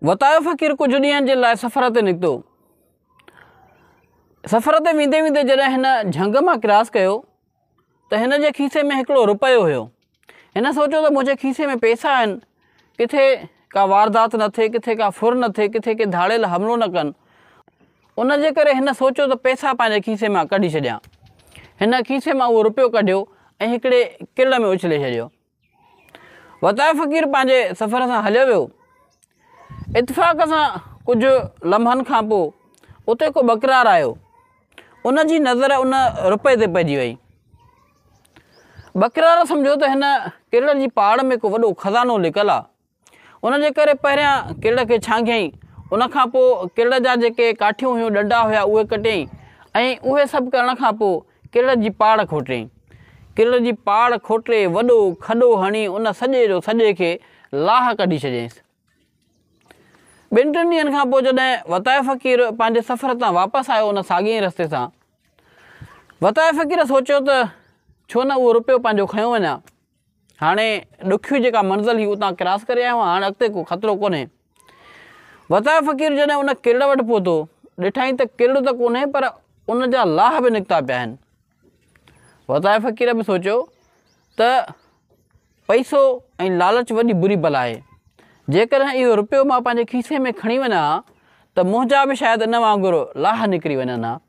वतायो फ़क़ीर कुछ ॾींहंनि जे लाइ सफ़र ते निकितो। सफ़र ते वेंदे वेंदे जॾहिं हिन झंग मां क्रॉस कयो त हिन जे खीसे में हिकिड़ो रुपयो हुयो। हिन सोचियो त मुंहिंजे खीसे में पैसा आहिनि, किथे का वारदात न थिए, किथे का फुर न थिए, किथे के धाड़ेल हमिलो न कनि। उन जे करे हिन सोचियो त पैसा पंहिंजे खीसे मां कढी छॾियां। हिन खीसे मां उहो रुपयो कढियो ऐं हिकिड़े किल में उछले छॾियो। वतायो फ़क़ीर पंहिंजे सफ़र सां हलियो वियो। इत्तेफ़ाक़ सां कुझु लम्हनि खां पोइ उते को बकरार आयो। उन जी नज़र उन रुपए ते पइजी वई। बकरार सम्झो त हिन किल जी पहाड़ में को वॾो खज़ानो लिकल आहे। उन जे करे पहिरियां किल खे छांगियईं, उन खां पोइ किल जा जेके काठियूं हुयूं, डंडा हुया, उहे कटियईं ऐं उहे सभु करण खां पोइ किल जी पहाड़ खोटियईं। किल जी पहाड़ खोटे वॾो खॾो हणी उन सॼे जो सॼे खे लाह कढी छॾियईंसि। ॿिनि टिनि ॾींहंनि खां पोइ जॾहिं वतायो फ़क़ीर पंहिंजे सफ़र तां वापसि आयो उन साॻिए रस्ते सां, वतायो फ़क़ीर सोचियो त छो न उहो रुपयो पंहिंजो खयों वञा। हाणे ॾुखी जेका मंज़िल हुई उतां क्रॉस करे आयो आहियां, हाणे अॻिते को ख़तरो कोन्हे। वतायो फ़क़ीर जॾहिं उन किल वटि पहुतो, ॾिठईं त किल त कोन्हे पर उन जा लाह बि निकिता पिया आहिनि। वतायो फ़क़ीर बि सोचियो त पैसो ऐं लालच वॾी बुरी बला आहे। जेकॾहिं इहो रुपयो मां पंहिंजे खीसे में खणी वञा त मुंहिंजा बि शायदि इन वांगुरु लाह निकिरी वञनि हा।